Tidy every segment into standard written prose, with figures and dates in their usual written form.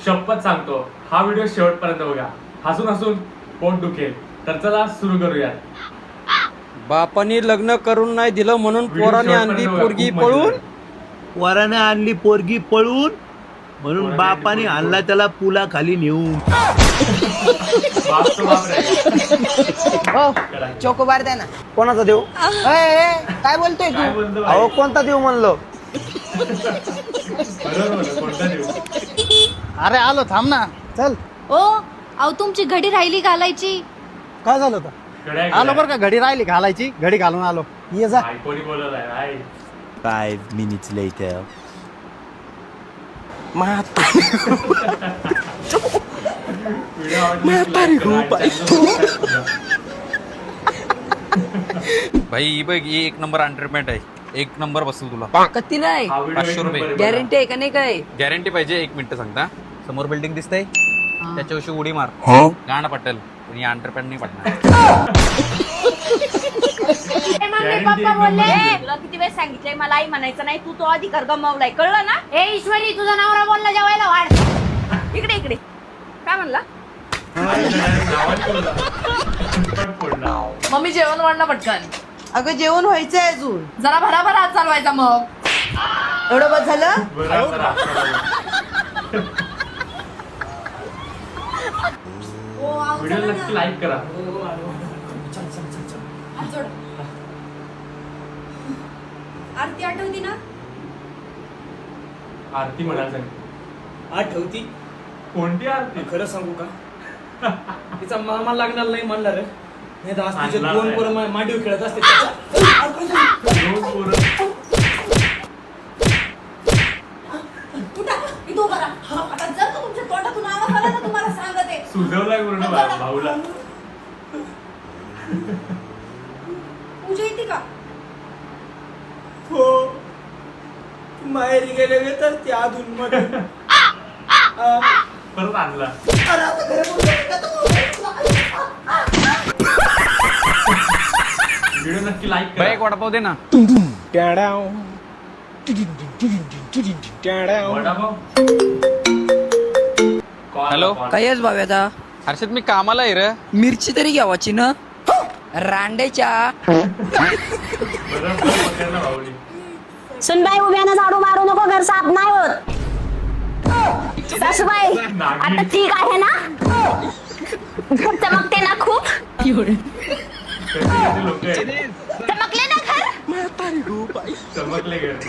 शपथ सांगतो हा व्हिडिओ शेवटपर्यंत बघा. हसून हसून पोट दुखेल. तर चला सुरू करूयात. बापानी लग्न करून नाही दिलं म्हणून व्हिडिओ पोराने शेवटपर्यंत आणली बघा, पोरगी खूप मजा पळून. येईल. वराने आणली पोरगी पळून म्हणून पोराने बापाने आणली आणला त्याला पुला खाली नेऊन. बाप तो बाप रे. हो चोकोबार द्या ना. कोणाचा देऊ? काय बोलतोय काय तू? बोलतो अहो भाई? कोणता देऊ म्हणलो? बरोबर बोलला, कोणता देऊ? अरे आलो थांब ना चल. ओ अहो तुमची घडी राहिली घालायची. काय झालं होतं? गड्या आलो गेला. बरं का, घडी राहिली घालायची, घडी घालून आलो. ये जा. भाई, कोणी बोलत आहे भाई? 5 minutes later. व्हिडिओ आवडला की like करा आणि channel subscribe करा. भाई ही बघ ही एक नंबर अंडरपॅन्ट आहे. एक नंबर बसेल तुला. कत्तीला आहे हा व्हिडिओ 500 एक रुपये. नंबर आहे. गॅरंटी आहे का नाही काय? गॅरंटी पाहिजे. एक मिनिट सांगता. समोर बिल्डिंग दिसतंय त्याच्याविषयी उडी मार गाणं पटेल पण ही अंडरपॅन्ट नाही पडणार. Guarantee एक नंबर आहे. तुला किती वेळ सांगितलंय मला आई म्हणायचं नाही. तू तो अधिकार गमावलाय कळलं ना. ए ईश्वरी तुझा नवरा बोलला जेवायला वाढ. इकडे इकडे काय म्हणला. नावाने बोलला. पण फोडला. मम्मी जेवण वाढणं पटकन. अगं जेवण व्हायचंय अजून. जरा भराभर हात चालवायचा मग. एवढं बस झालं? बरोबर आहे. व्हिडिओ नक्की लाईक करा. आरती आठवती ना? आरती म्हणाल सांग. आठवती. कोणती आरती? खरं सांगू का तिचा मामा लागणार नाही म्हणणार रे. नाही तर आज तिचे आणणार दोन नाही. पोरं मांडीवर खेळत असते दोन पोरं. उठा इथं उभा राहा. आता जर का तुमच्या तोंडातून आवाज आला तर तुम्हाला सांगते. सुजवलाय पूर्ण भाऊला. पूजा येते का? हो माहेरी गेले तर त्या अधून मधून परत आणला. व्हिडिओ नक्की लाईक बाई करा. एक वडापाव दे ना. वडापाव. Call hello? call. काय आहेस बाब्याचा? हर्षद मी कामाला आहे रे. मिरची तरी घ्यावाची ना रांडेच्या. बरं पकडला भाऊनी. सुनबाई उभ्यानं झाडू मारू नको घर साफ नाही होत. सासूबाई नागिन. आता ठीक आहे ना. चमकते ना खूप. कधी कधी लोक आहेत. चमकले ना घर. चमकले गेले.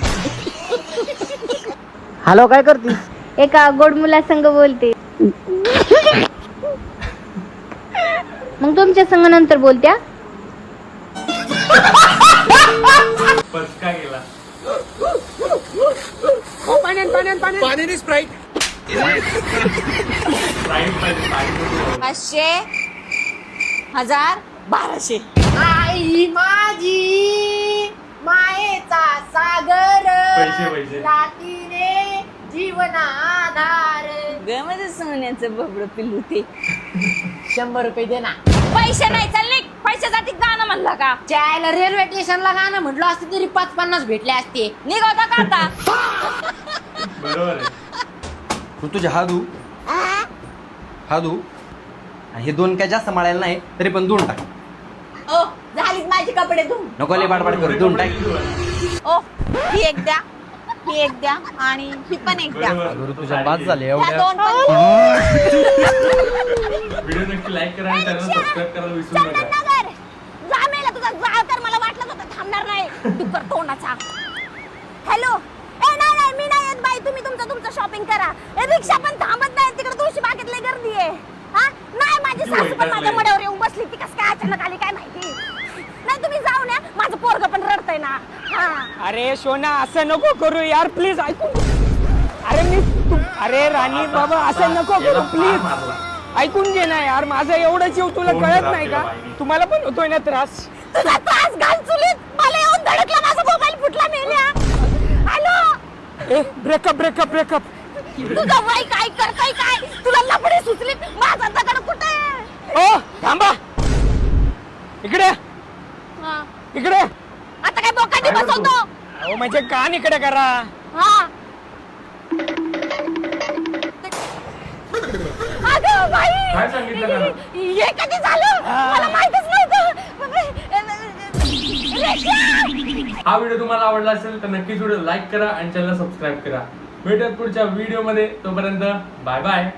हॅलो काय करतीस? एका गोड मुलासंग बोलते. मग तुमच्या संग नंतर बोलत्या. पचका गेला. पाण्याने स्प्राईट. Sprite पाहिजे, Sprite. 500 1000 1200. आई माझी मायेचा सागर पैसे. लातीने जीवनाधार. गमत सोन्याचं बबड पिल्लू ते. 100 रुपये दे ना. पैसे नाही चालले. पैशासाठी गाणं म्हणला का. चायला रेल्वे स्टेशनला गाणं म्हटलं असतं तरी 5-50 भेटले असते. निघवता का आता. बरोबर आहे. तू तुझ्या हा धू. हे दोन काय जास्त मळायला नाही तरी पण दोन टाक. ओ झालीत माझे कपडे धुवून. नको लय बाडबाड करू. दोन टाक. ओ ही एक द्या ही एक द्या आणि ही पण एक द्या. बरोबर. अगं तुझ्या बाद झाले ह्या एवढ्या. दोन पण. व्हिडिओ नक्की लाईक करा आणि चॅनल सबस्क्राईब करायला विसरू नका. चंदननगर जा मेला तुझा जाळ तर मला वाटलंच होतं थांबणार नाही. डुक्कर तोंडाचा. हॅलो ए नाही मी नाही येत बाई. तुम्ही तुमचं शॉपिंग करा. ए रिक्षा पण थांबत नाही तिकडे तुळशी बागेत लय गर्दी आहे. हा नाही माझी सासू पण माझ्या मड्यावर येऊन बसली. ती कसं काय अचानक आली काय माहिती. नाही तुम्ही जाऊन या. माझं पोरग पण रडतंय ना. हा अरे सोना असं नको करू यार प्लीज ऐकून. अरे राणी बाबा असं नको याला करू फार प्लीज. मारला. ऐकून घे ना यार माझं एवढं जीव तुला फोन कळत खराब नाही केला का? बाईने. तुम्हाला पण होतोय ना त्रास. तुझा त्रास घाल चुलीत. मला येऊन धडकला माझा मोबाईल फुटला मेल्या. हॅलो ए ब्रेकअप. तुझा वय काय करताय काय. तुला लफडे सुचली. माझा दगड कुठे आहे. ओ थांबा. इकडे हा. इकडे. आता काय बोकाटी बसवतो. अहो म्हणजे कान इकडे करा. हा काय सांगितलं का? हे कधी झालं मला माहितच नव्हतं रेशम! हा व्हिडिओ तुम्हाला आवडला असेल तर नक्कीच व्हिडिओ लाईक करा आणि चॅनल सबस्क्राईब करा. भेटूयात पुढच्या व्हिडिओ मध्ये. तोपर्यंत बाय बाय.